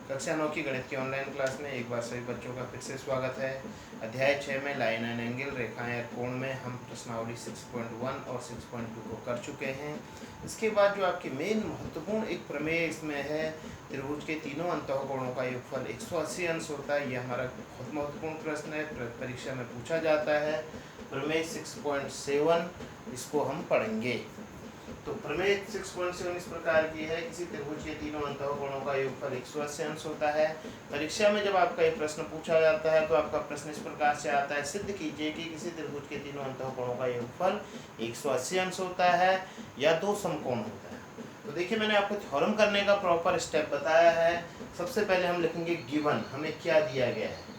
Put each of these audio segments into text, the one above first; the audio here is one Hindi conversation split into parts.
कक्षा 9 की गणित की ऑनलाइन क्लास में एक बार सभी बच्चों का फिर से स्वागत है। अध्याय 6 में लाइन एंड एंगल रेखाएं और कोण में हम प्रश्नावली 6.1 और 6.2 को कर चुके हैं। इसके बाद जो आपकी मेन महत्वपूर्ण एक प्रमेय इसमें है, त्रिभुज के तीनों अंतःकोणों का योगफल 180 अंश होता है। यह हमारा बहुत महत्वपूर्ण प्रश्न है, परीक्षा में पूछा जाता है। प्रमेय 6.7 इसको हम पढ़ेंगे। तो प्रमेय 6.7 इस प्रकार की है, किसी त्रिभुज के तीनों अंतःकोणों का योगफल 180 अंश होता है। परीक्षा में जब आपका ये प्रश्न पूछा जाता है तो आपका प्रश्न इस प्रकार से आता है, सिद्ध कीजिए कि किसी त्रिभुज के तीनों अंतःकोणों का योगफल 180 अंश होता है या दो समकोण होता है। तो देखिए, मैंने आपको थ्योरम करने का प्रॉपर स्टेप बताया है। सबसे पहले हम लिखेंगे गिवन, हमें क्या दिया गया है।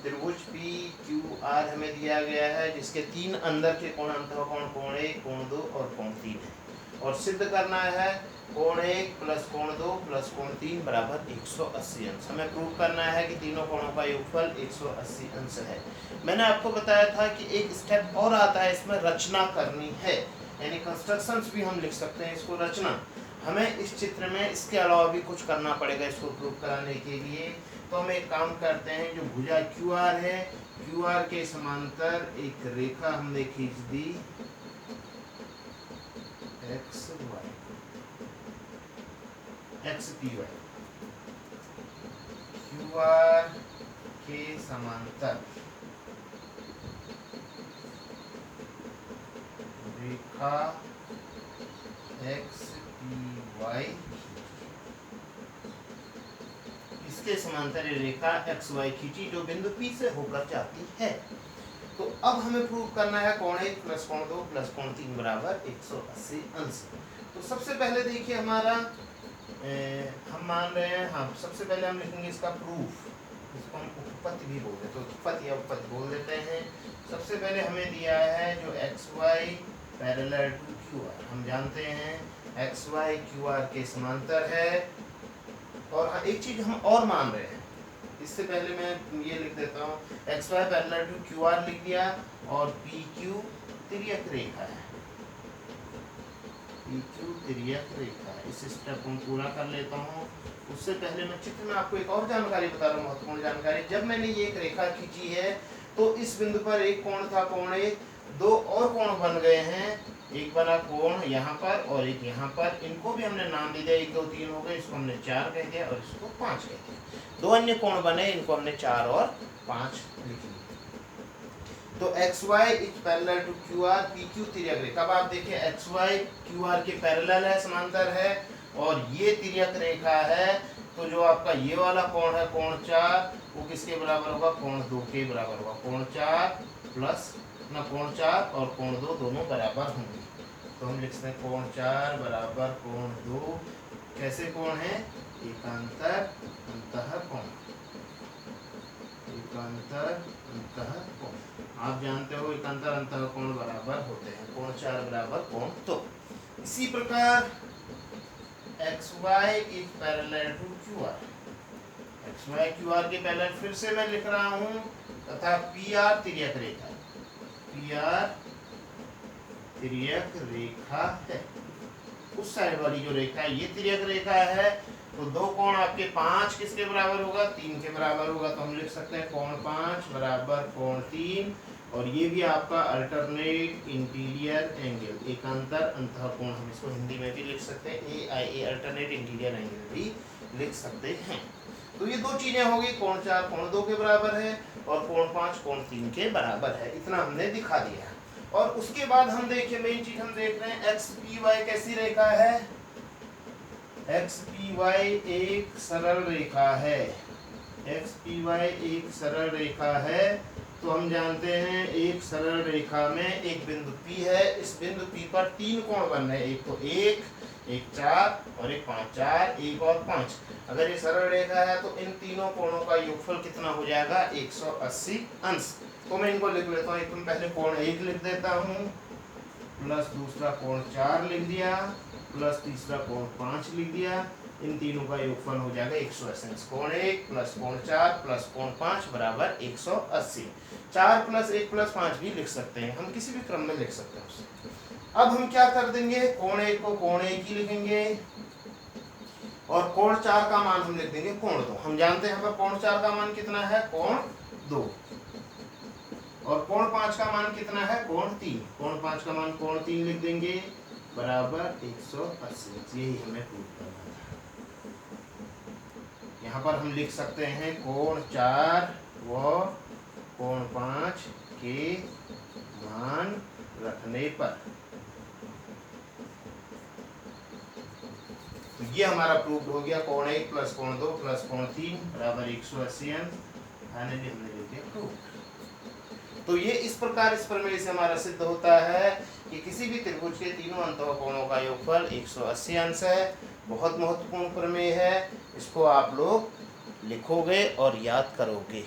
त्रिभुज पी क्यू आर हमें दिया गया है, जिसके तीन अंदर के कोण अंतःकोण कोण 1, कोण 2 और कोण 3 है। और सिद्ध करना है कोण 1 प्लस कोण 2 प्लस कोण 3 बराबर 180 अंश। हमें प्रूव करना है कि तीनों कोणों का योगफल 180 अंश है। मैंने आपको बताया था कि एक स्टेप और आता है, इसमें रचना करनी है, यानी कंस्ट्रक्शंस भी हम लिख सकते हैं। इसको रचना हमें इस चित्र में इसके अलावा भी कुछ करना पड़ेगा इसको प्रूव कराने के लिए। तो हम एक काम करते हैं, जो भुजा क्यू आर है, क्यू आर के समांतर एक रेखा हमने खींच दी X Y, X P Y, Q R के समांतर रेखा एक्स पी वाई, इसके समांतर रेखा एक्स वाई खींची जो बिंदु पी से होकर जाती है। तो अब हमें प्रूव करना है कोण 1 प्लस कोण 2 प्लस कोण 3 बराबर 180 अंश। तो सबसे पहले देखिए हमारा हम मान रहे हैं, हाँ सबसे पहले हम लिखेंगे इसका प्रूफ, इसको हम उत्पत्ति भी बोलते हैं, तो उत्पत्ति या उत्पत्ति बोल देते हैं। सबसे पहले हमें दिया है जो X Y parallel to Q R, हम जानते हैं एक्स वाई क्यू आर के समांतर है। और हाँ, एक चीज हम और मान रहे हैं, इससे पहले मैं ये लिख देता हूँ, X Y parallel to Q R लिख दिया, और पी क्यू तिर्यक रेखा है, पी क्यू तिर्यक रेखा है। इस स्टेप को पूरा कर लेता हूँ। उससे पहले मैं चित्र में आपको एक और जानकारी बता रहा हूँ, महत्वपूर्ण जानकारी। जब मैंने ये एक रेखा खींची है तो इस बिंदु पर एक कोण था कोण 1, दो और कोण बन गए हैं, एक बना कोण यहाँ पर और एक यहाँ पर। इनको भी हमने नाम दे दिया, 1 2 3 हो गए, इसको हमने 4 कह दिया और इसको 5 कह दिया। दो अन्य कोण बने, इनको हमने 4 और 5 लिख लिया। तो X Y is parallel to Q R, P Q तिर्यक रेखा। अब आप देखिए एक्स वाई क्यू आर के पैरेलल है, समांतर है, और ये तिर्यक रेखा है। तो जो आपका ये वाला कोण है कोण 4, वो किसके बराबर होगा, कोण 2 के बराबर होगा। कोण 4 प्लस ना कोण 4 और कोण 2 दोनों बराबर होंगे। तो हम लिख सकते हैं कोण 4 बराबर कोण 2। कैसे कोण है, एकांतर अंतःकोण, एकांतर अंतःकोण। आप जानते हो एकांतर अंतःकोण बराबर होते हैं कोण 4 बराबर कोण 2। इसी प्रकार X Y is parallel to Q R, X Y Q R के पैरेलल फिर से मैं लिख रहा हूँ, तथा पी आर तिर्यक रेखा, पी आर तिर्यक रेखा है। उस साइड वाली जो रेखा है ये तिर्यक रेखा है। तो दो कोण आपके 5 किसके बराबर होगा, 3 के बराबर होगा। तो हम लिख सकते हैं कोण 5 बराबर कोण 3, और ये भी आपका अल्टरनेट इंटीरियर एंगल, एकांतर अंतःकोण, हम इसको हिंदी में भी लिख सकते हैं, AIA अल्टरनेट इंटीरियर एंगल भी लिख सकते हैं। तो ये दो चीजें होगी, कोण 4 कोण 2 के बराबर है और कोण 5 कोण 3 के बराबर है। इतना हमने दिखा दिया है। और उसके बाद हम देखिए, मेन चीज हम देख रहे हैं, एक्स पी वाई कैसी रेखा है, एक्स पी वाई एक सरल रेखा है, एक्स पी वाई एक सरल रेखा है। तो हम जानते हैं एक सरल रेखा में एक बिंदु P है, इस बिंदु P पर तीन कोण बन रहे हैं, एक तो 1, एक 4 और एक 5, 4 1 और 5। अगर ये सरल रेखा है तो इन तीनों कोणों का योगफल कितना हो जाएगा, 180 अंश। तो मैं इनको लिख लेता हूँ, एकदम पहले कोण 1 लिख देता हूँ, प्लस दूसरा कोण 4 लिख दिया, प्लस तीसरा कोण 5 लिख दिया। इन तीनों का योगफल हो जाएगा 180 अंश। कोण 1 प्लस कोण 4 प्लस कोण 5 बराबर 180। 4 प्लस 1 प्लस 5 भी लिख सकते हैं, हम किसी भी क्रम में लिख सकते हैं उसे। अब हम क्या कर देंगे, कोण 1 को कोण 1 ही लिखेंगे, और कोण 4 का मान हम लिख देंगे कोण 2। हम जानते हैं यहाँ पर कोण 4 का मान कितना है, कोण 2। और कोण 5 का मान कितना है, कोण 3। कोण 5 का मान कोण 3 लिख देंगे बराबर 180। यही हमें प्रूव करना था। यहाँ पर हम लिख सकते हैं कोण 4 व कोण 5 के मान रखने पर। तो ये हमारा प्रूफ हो गया, कोण 1 प्लस कोण 2 प्लस कोण 3 बराबर 180 अंश। फाइनली हमने लिख दिया प्रूफ। तो ये इस प्रकार इस प्रमेय से हमारा सिद्ध होता है कि किसी भी त्रिभुज के तीनों अंतःकोणों का योगफल 180 अंश है। बहुत महत्वपूर्ण प्रमेय है, इसको आप लोग लिखोगे और याद करोगे।